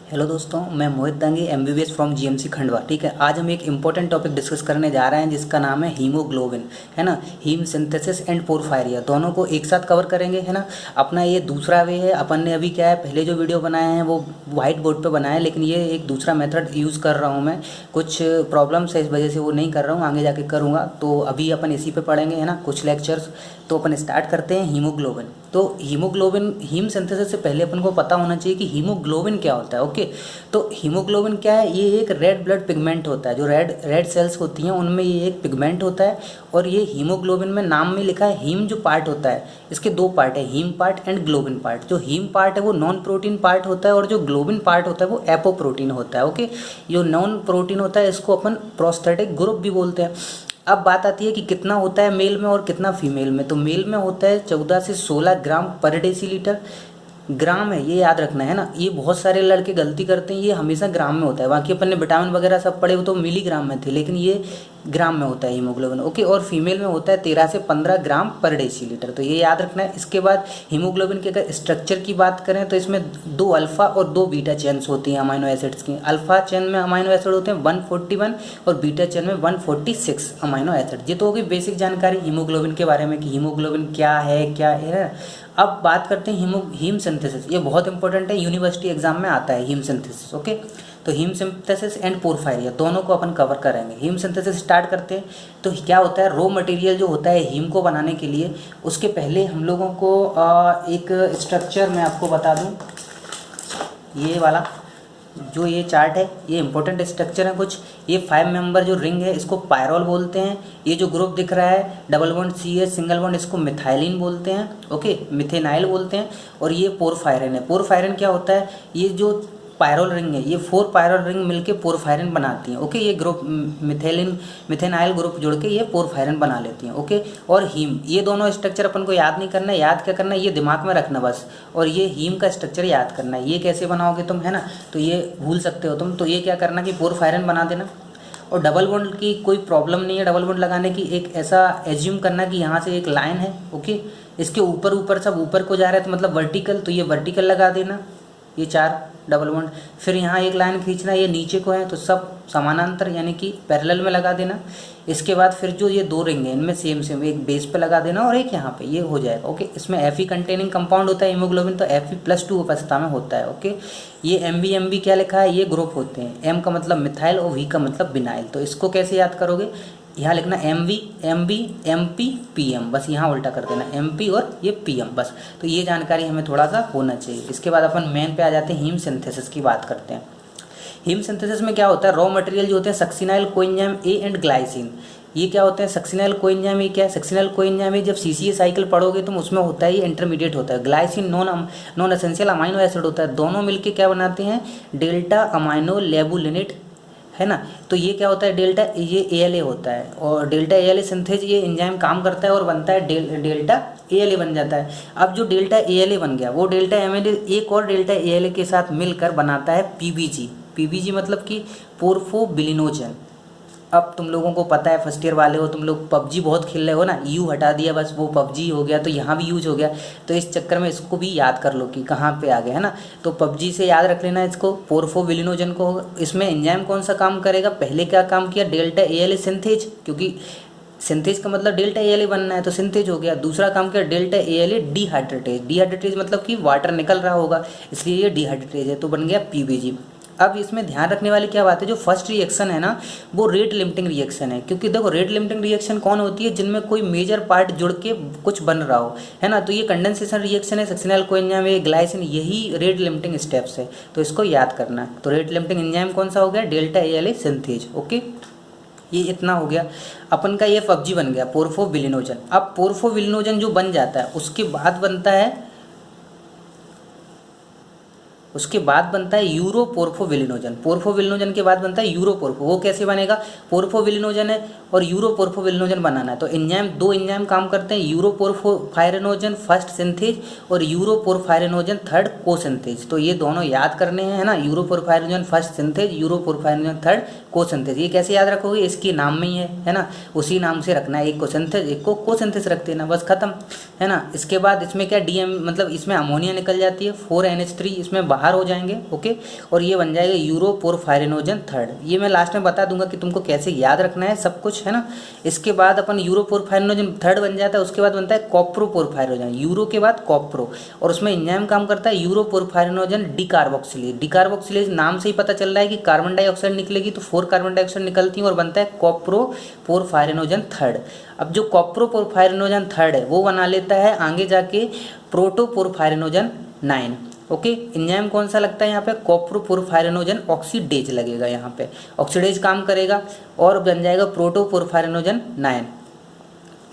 Hello दोस्तों, मैं Mohit Dangi MBBS from GMC Khandwa. ठीक है, आज हम एक इम्पोर्टेंट टॉपिक डिस्कस करने जा रहे हैं जिसका नाम है हीमोग्लोबिन, है ना। हीम सिंथेसिस एंड पोरफायरिया दोनों को एक साथ कवर करेंगे, है ना। अपना ये दूसरा वे है। अपन ने अभी क्या है, पहले जो वीडियो बनाए हैं वो वाइट बोर्ड पे बनाए हैं, लेकिन ये एक दूसरा मेथड यूज़ कर रहा हूँ मैं। कुछ प्रॉब्लम्स है, इस वजह से वो नहीं कर रहा हूँ, आगे जाके करूँगा। तो अभी अपन इसी पे पढ़ेंगे, है ना, कुछ लेक्चर्स। तो अपन स्टार्ट करते हैं हीमोग्लोबिन। तो हीमोग्लोबिन, हीम सिंथेसिस से पहले अपन को पता होना चाहिए कि हीमोग्लोबिन क्या होता है। ओके, तो हीमोग्लोबिन क्या है, ये एक रेड ब्लड पिगमेंट होता है। जो रेड सेल्स होती हैं उनमें ये एक पिगमेंट होता है। और ये हीमोग्लोबिन में नाम में लिखा है हीम, जो पार्ट होता है इसके दो पार्ट है, heme part and globin part. जो हीम पार्ट है वो नॉन प्रोटीन पार्ट होता है और जो ग्लोबिन पार्ट होता है वो एपोप्रोटीन होता है। ओके, जो नॉन प्रोटीन होता है इसको अपन प्रोस्थेटिक ग्रुप भी बोलते हैं। अब बात आती है कि कितना होता है मेल में और कितना फीमेल में। तो मेल में होता है 14 से 16 ग्राम पर डेसीलीटर। ग्राम है, ये याद रखना है ना। ये बहुत सारे लड़के गलती करते हैं, ये हमेशा ग्राम में होता है। बाकी अपन ने विटामिन वगैरह सब पढ़े, वो तो मिलीग्राम में थे, लेकिन ये ग्राम में होता है हीमोग्लोबिन। ओके, और फीमेल में होता है 13 से 15 ग्राम पर डेसीलीटर। तो ये याद रखना है। इसके बाद हीमोग्लोबिन के अगर स्ट्रक्चर की बात करें तो इसमें 2 अल्फा और 2 बीटा चेन्स होती हैं अमाइनो एसिड्स की। अल्फा चेन में अमाइनो एसिड होते हैं 141 और बीटा चेन में 146 अमाइनो एसिड। ये तो होगी बेसिक जानकारी हीमोग्लोबिन के बारे में कि हीमोग्लोबिन क्या है। अब बात करते हैं हीम सिंथेसिस। ये बहुत इंपॉर्टेंट है, यूनिवर्सिटी एग्जाम में आता है हीम सिंथेसिस। ओके, तो हीम सिंथेसिस एंड पोरफायरिया दोनों को अपन कवर करेंगे। हीम सिंथेसिस स्टार्ट करते हैं। तो क्या होता है, रॉ मटेरियल जो होता है हीम को बनाने के लिए, उसके पहले हम लोगों को एक स्ट्रक्चर मैं आपको बता दूं। ये वाला जो ये चार्ट है, ये इंपॉर्टेंट स्ट्रक्चर है कुछ। ये 5 मेंबर जो रिंग है इसको पायरोल बोलते हैं। ये जो ग्रुप दिख रहा है double bond CH single bond, इसको मिथाइलिन बोलते हैं। ओके, मिथेनाइल बोलते हैं। और ये पोरफायरिन है। पोरफायरिन क्या होता है, ये जो पायरोल रिंग है, ये 4 पायरोल रिंग मिलके पोरफायरिन बनाती हैं। ओके, ये ग्रुप मिथेनाइल ग्रुप जुड़ के ये पोरफायरिन बना लेती हैं। ओके, और हीम, ये दोनों स्ट्रक्चर अपन को याद नहीं करना है। याद क्या करना है, ये दिमाग में रखना बस। और ये हीम का स्ट्रक्चर याद करना है। ये कैसे बनाओगे तुम, है ना, तो ये भूल सकते हो तुम। तो ये क्या करना कि पोरफायरिन बना देना। और डबल बॉन्ड की कोई प्रॉब्लम नहीं है डबल बॉन्ड लगाने की। एक ऐसा एज्यूम करना कि यहाँ से एक लाइन है, ओके, इसके ऊपर सब ऊपर को जा रहा है, तो मतलब वर्टिकल, तो ये वर्टिकल लगा देना, ये 4 डबल बॉन्ड। फिर यहाँ एक लाइन खींचना, ये नीचे को है तो सब समानांतर यानी कि पैरेलल में लगा देना। इसके बाद फिर जो ये 2 रिंग है इनमें सेम एक बेस पे लगा देना और एक यहाँ पे, ये हो जाएगा। ओके, इसमें Fe कंटेनिंग कंपाउंड होता है हीमोग्लोबिन, तो Fe+2 अवस्था में होता है। ओके, ये MB क्या लिखा है, ये ग्रुप होते हैं। M का मतलब मिथाइल और V का मतलब विनाइल। तो इसको कैसे याद करोगे, यहाँ लिखना MB MP PM, बस यहाँ उल्टा कर देना MP और ये PM बस। तो ये जानकारी हमें थोड़ा सा होना चाहिए। इसके बाद अपन मेन पे आ जाते हैं, हीम सिंथेसिस की बात करते हैं। हीम सिंथेसिस में क्या होता है, रॉ मटेरियल जो होते हैं succinyl coenzyme A and glycine. ये क्या होते हैं, सक्सिनाइल कोएंजाइम A क्या है, सक्सिनाइल कोएंजाइम A जब CCA साइकिल पढ़ोगे तुम उसमें होता है ये इंटरमीडिएट होता है। Glycine non essential amino acid होता है। दोनों मिलके क्या बनाते हैं, डेल्टा अमाइनो लेबुलिनेट, है ना। तो ये क्या होता है, डेल्टा, ये ALA होता है। और डेल्टा ALA सिंथेज ये एंजाइम काम करता है और बनता है डेल्टा ALA बन जाता है। अब जो डेल्टा ALA बन गया वो डेल्टा MLA एक और डेल्टा ALA के साथ मिलकर बनाता है PBG मतलब कि पोरफोबिलिनोजन। अब तुम लोगों को पता है, फर्स्ट ईयर वाले हो तुम लोग, PUBG बहुत खेल रहे हो ना, यू हटा दिया बस वो PUBG हो गया, तो यहाँ भी यूज हो गया। तो इस चक्कर में इसको भी याद कर लो कि कहाँ पे आ गया, है ना। तो PUBG से याद रख लेना इसको, पोरफोबिलिनोजन को। इसमें एंजाइम कौन सा काम करेगा, पहले क्या काम किया, डेल्टा ALA सिंथेज, क्योंकि सिंथेज का मतलब डेल्टा ALA बनना है तो सिंथेज हो गया। दूसरा काम किया डेल्टा ALA डिहाइड्रेटेज मतलब कि वाटर निकल रहा होगा, इसलिए ये डिहाइड्रेटेज है, तो बन गया PBG। अब इसमें ध्यान रखने वाली क्या बात है, जो फर्स्ट रिएक्शन है ना वो रेट लिमिटिंग रिएक्शन है। क्योंकि देखो रेट लिमिटिंग रिएक्शन कौन होती है, जिनमें कोई मेजर पार्ट जुड़ के कुछ बन रहा हो, है ना। तो ये कंडेंसेशन रिएक्शन है, सक्सिनाइल कोएंजाइम A ग्लाइसिन, यही रेट लिमिटिंग स्टेप्स है, तो इसको याद करना है। तो रेट लिमिटिंग एंजाइम कौन सा हो गया, डेल्टा ALA सिंथेज। ओके, ये इतना हो गया। अपन का ये PUBG बन गया, पोरफोबिलिनोजन। अब पोरफोबिलिनोजन जो बन जाता है उसके बाद बनता है यूरोपोरफोविलिनोजन। पोरफोविलिनोजन के बाद बनता है यूरोपोरफो। वो कैसे बनेगा, पोरफोविलिनोजन है और यूरोपोरफोविलिनोजन बनाना है तो दो एंजाइम काम करते हैं, यूरोपोरफायरिनोजन फर्स्ट सिंथेज और यूरोपोरफायरिनोजन थर्ड को सिंथेज। तो ये दोनों याद करने हैं, है ना, यूरोपोरफायरिनोजन फर्स्ट सिंथेज, यूरोपोरफायरिनोजन थर्ड को सिंथेज। ये कैसे याद रखोगे, इसके नाम में ही है ना, उसी नाम से रखना है। एक को सिंथेज एक को सिंथेज रख देना, बस खत्म, है ना। इसके बाद इसमें क्या DM मतलब इसमें अमोनिया निकल जाती है 4NH3, इसमें बाहर बाहर हो जाएंगे। ओके, और ये बन जाएगा यूरोपोरफायरिनोजन थर्ड। ये मैं लास्ट में बता दूंगा कि तुमको कैसे याद रखना है सब कुछ, है ना। इसके बाद अपन यूरोपोरफायरिनोजन थर्ड बन जाता है, उसके बाद बनता है कॉप्रोपोरफायरिनोजन, यूरो के बाद कॉप्रो, और उसमें एंजाइम काम करता है यूरोपोरफायरिनोजन डिकार्बोक्सिलेज। डिकार्बोक्सिलेज नाम से ही पता चल रहा है कि कार्बन डाइऑक्साइड निकलेगी तो 4 कार्बन डाइऑक्साइड निकलती है और बनता है कॉप्रोपोरफायरिनोजन थर्ड। अब जो कॉप्रोपोरफायरिनोजन थर्ड है वो बना लेता है आगे जाके प्रोटोपोरफायरिनोजन 9। ओके, एंजाइम कौन सा लगता है यहाँ पे, कॉप्रोपोरफायरिनोजन ऑक्सीडेज लगेगा, यहाँ पे ऑक्सीडेज काम करेगा और बन जाएगा प्रोटोपोरफायरिनोजन 9।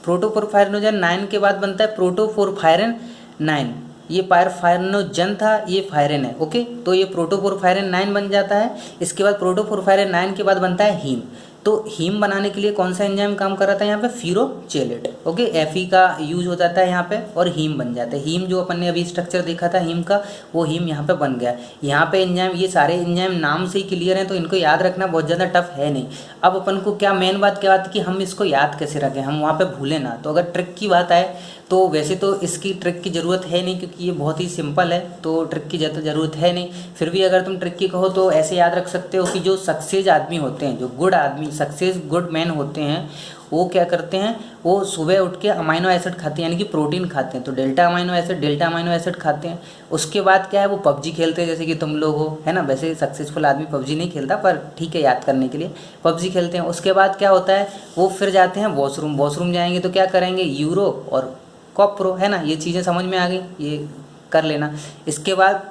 प्रोटोपोरफायरिनोजन 9 के बाद बनता है प्रोटोपोरफायरिन 9। ये पायरफायरिनोजन था, ये फायरिन है। ओके, तो ये प्रोटोपोरफायरिन 9 बन जाता है। इसके बाद प्रोटोपोरफायरिन 9 के बाद बनता है हीम। तो हीम बनाने के लिए कौन सा एंजाइम काम कर रहा था यहाँ पे, फिरोचेलेट। ओके, Fe का यूज हो जाता है यहाँ पे और हीम बन जाता है। हीम जो अपन ने अभी स्ट्रक्चर देखा था हीम का, वो हीम यहाँ पे बन गया। यहाँ पे एंजाइम, ये सारे एंजाइम नाम से ही क्लियर हैं तो इनको याद रखना बहुत ज़्यादा टफ है नहीं। अब अपन को क्या मेन बात क्या बात कि हम इसको याद कैसे रखें, हम वहाँ पे भूलें ना। तो अगर ट्रिक की बात आए तो वैसे तो इसकी ट्रिक की ज़रूरत है नहीं क्योंकि ये बहुत ही सिंपल है, तो ट्रिक की ज़्यादा ज़रूरत है नहीं। फिर भी अगर तुम ट्रिक की कहो तो ऐसे याद रख सकते हो कि जो सक्सेस आदमी होते हैं, जो गुड आदमी, सक्सेस गुड मैन होते हैं, वो क्या करते हैं, वो सुबह उठ के अमाइनो एसिड खाते हैं, यानी कि प्रोटीन खाते हैं। तो डेल्टा अमाइनो एसिड खाते हैं। उसके बाद क्या है, वो पबजी खेलते हैं जैसे कि तुम लोग हो, है ना। वैसे सक्सेसफुल आदमी पबजी नहीं खेलता पर ठीक है याद करने के लिए पबजी खेलते हैं। उसके बाद क्या होता है, वो फिर जाते हैं वॉशरूम जाएंगे तो क्या करेंगे, यूरो और कॉप्रो, है ना। ये चीज़ें समझ में आ गई, ये कर लेना। इसके बाद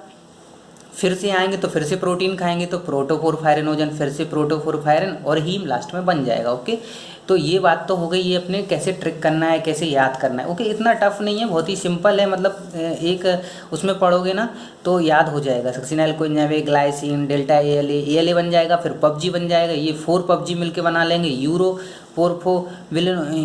फिर से आएंगे तो फिर से प्रोटीन खाएंगे तो प्रोटोपोरफायरिनोजन, फिर से प्रोटोपोरफायरिन और हीम लास्ट में बन जाएगा। ओके, तो ये बात तो हो गई, ये अपने कैसे ट्रिक करना है, कैसे याद करना है। ओके, इतना टफ नहीं है, बहुत ही सिंपल है। मतलब एक उसमें पढ़ोगे ना तो याद हो जाएगा। सक्सिनाइल को ग्लाइसिन, डेल्टा ALA बन जाएगा, फिर पबजी बन जाएगा। ये 4 पबजी मिलके बना लेंगे,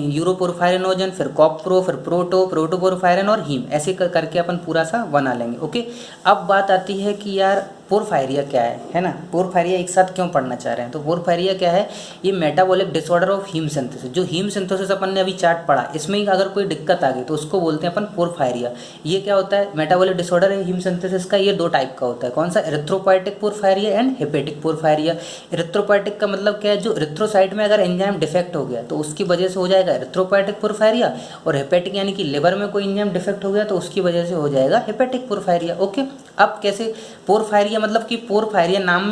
यूरोपोरफायरिनोजन, फिर कॉप्रो, फिर प्रोटोपोरफायरिन और हीम, ऐसे करके अपन पूरा सा बना लेंगे। ओके, अब बात आती है कि यार पोरफायरिया क्या है ना। पोरफायरिया एक साथ क्यों पढ़ना चाह रहे हैं, तो पोरफायरिया क्या है, ये metabolic disorder of heme synthesis. जो हीम सिंथेसिस अपन ने अभी चार्ट पढ़ा, इसमें अगर कोई दिक्कत आ गई तो उसको बोलते हैं अपन पोरफायरिया। ये क्या होता है, मेटाबॉलिक डिसऑर्डर है हीम सिंथेसिस का। ये 2 टाइप का होता है, कौन सा, एरिथ्रोपोएटिक पोरफायरिया एंड हेपेटिक पोरफायरिया। एरिथ्रोपोएटिक का मतलब क्या है, जो एरिथ्रोसाइट में अगर एंजाइम डिफेक्ट हो गया तो उसकी वजह से हो जाएगा एरिथ्रोपोएटिक पोरफायरिया, और हेपेटिक यानी कि लिवर में कोई एंजाइम डिफेक्ट हो गया तो उसकी वजह से हो जाएगा हेपेटिक पोरफायरिया। ओके, अब कैसे पोरफायरिया, मतलब कि पोरफायरिया नाम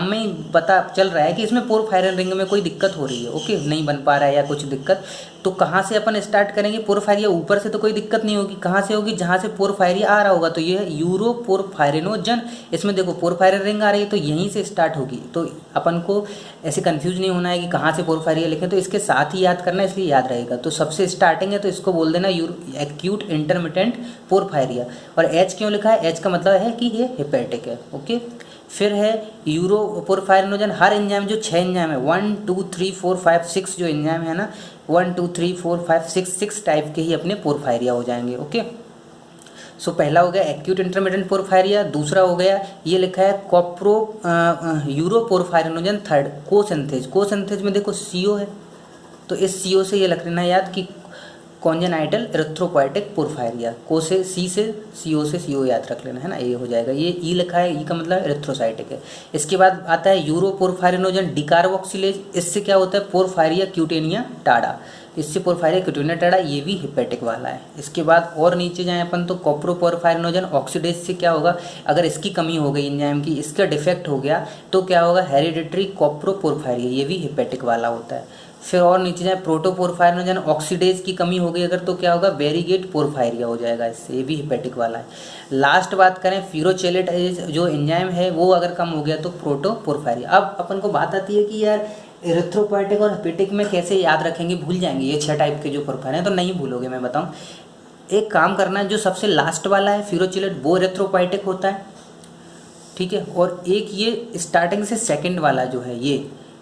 में ही पता चल रहा है कि इसमें पोरफायरिन रिंग में कोई दिक्कत हो रही है। ओके, नहीं बन पा रहा है या कुछ दिक्कत, तो कहाँ से अपन स्टार्ट करेंगे। पोरफायरिया ऊपर से तो कोई दिक्कत नहीं होगी, कहाँ से होगी, जहाँ से पोरफायरिया आ रहा होगा। तो ये है यूरोपोरफायरिनोजन। इसमें देखो पोरफायरिन रिंग आ रही है तो यहीं से स्टार्ट होगी। तो अपन को ऐसे कंफ्यूज नहीं होना है कि कहाँ से पोरफायरिया लिखें, तो इसके साथ ही याद करना है, इसलिए याद रहेगा। तो सबसे स्टार्टिंग है तो इसको बोल देना एक्यूट इंटरमिटेंट पोरफायरिया। और एच क्यों लिखा है, एच का मतलब है कि ये हेपेटिक है। ओके, फिर है यूरोपोरफायरिनोजन। हर एंजाइम जो 6 एंजाइम है, 1 2 3 4 5 6 जो एंजाइम है ना, 1 2 3 4 5 6 टाइप के ही अपने पोरफायरिया हो जाएंगे। ओके, सो पहला हो गया एक्यूट इंटरमिटेंट पोरफायरिया। दूसरा हो गया, ये लिखा है यूरोपोरफायरिनोजन थर्ड कोसिंथेज में देखो CO है तो इस CO से ये लिख लेना याद कि कॉन्जेनाइटल एरिथ्रोपोएटिक पोरफायरिया। को से C से CO से CO याद रख लेना, है ना, ये हो जाएगा। ये E लिखा है, E का मतलब एरिथ्रोसाइटिक है। इसके बाद आता है यूरोपोरफायरिनोजन डिकार्बोक्सिलेज। इससे क्या होता है, पोरफायरिया क्यूटेनिया टाडा। इससे पोरफायरिया क्यूटेनिया टाडा, ये भी हेपेटिक वाला है। इसके बाद और नीचे जाएं अपन तो कॉप्रोपोरफायरिनोजन ऑक्सीडेज से क्या होगा, अगर इसकी कमी हो गई एंजाइम की, इसका डिफेक्ट हो गया तो क्या होगा, हेरिडिटरी कॉप्रोपोरफायरिया, ये भी हेपेटिक वाला होता है। फिर और नीचे जाए प्रोटोपोरफायरिनोजन ऑक्सीडेज की कमी हो गई अगर, तो क्या होगा, वेरीगेट पोरफायरिया हो जाएगा इससे, ये भी हेपेटिक वाला है। लास्ट बात करें फिरोचेलेट जो एंजाइम है वो अगर कम हो गया तो प्रोटोपोरफायरिया। अब अपन को बात आती है कि यार एरिथ्रोपोएटिक और हेपेटिक में कैसे याद रखेंगे, भूल जाएंगे ये 6 टाइप के जो पोरफायरिया हैं, तो नहीं भूलोगे, मैं बताऊँ। एक काम करना है, जो सबसे लास्ट वाला है फिरोचेलेट वो एरिथ्रोपोएटिक होता है, ठीक है। और एक ये स्टार्टिंग से सेकंड वाला जो है ये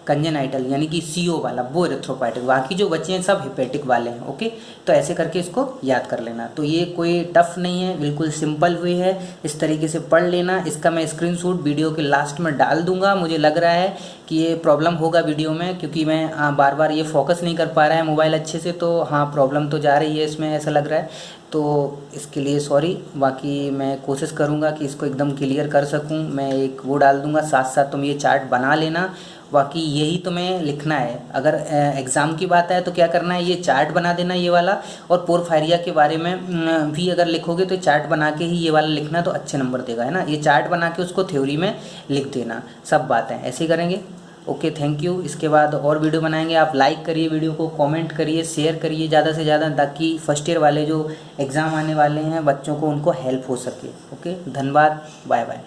कंजेनाइटल यानी कि CO वाला वो एरिथ्रोपोएटिक, बाकी जो बचे हैं सब हेपेटिक वाले हैं। ओके, तो ऐसे करके इसको याद कर लेना। तो ये कोई टफ नहीं है, बिल्कुल सिंपल हुई है, इस तरीके से पढ़ लेना। इसका मैं स्क्रीनशॉट वीडियो के लास्ट में डाल दूंगा। मुझे लग रहा है कि ये प्रॉब्लम होगा वीडियो में क्योंकि मैं बार बार ये फोकस नहीं कर पा रहा है मोबाइल अच्छे से, तो हाँ प्रॉब्लम तो जा रही है इसमें, ऐसा लग रहा है। तो इसके लिए सॉरी। बाकी मैं कोशिश करूँगा कि इसको एकदम क्लियर कर सकूँ। मैं एक वो डाल दूँगा, साथ साथ तुम ये चार्ट बना लेना। बाकी यही तुम्हें लिखना है। अगर एग्ज़ाम की बात है तो क्या करना है, ये चार्ट बना देना ये वाला, और पोरफायरिया के बारे में भी अगर लिखोगे तो चार्ट बना के ही ये वाला लिखना, तो अच्छे नंबर देगा, है ना। ये चार्ट बना के उसको थ्योरी में लिख देना। सब बातें ऐसे ही करेंगे। Okay, thank you. इसके बाद और वीडियो बनाएंगे। आप लाइक करिए वीडियो को, कमेंट करिए, शेयर करिए ज़्यादा से ज़्यादा, ताकि फर्स्ट ईयर वाले जो एग्ज़ाम आने वाले हैं बच्चों को, उनको हेल्प हो सके। ओके, धन्यवाद, बाय बाय।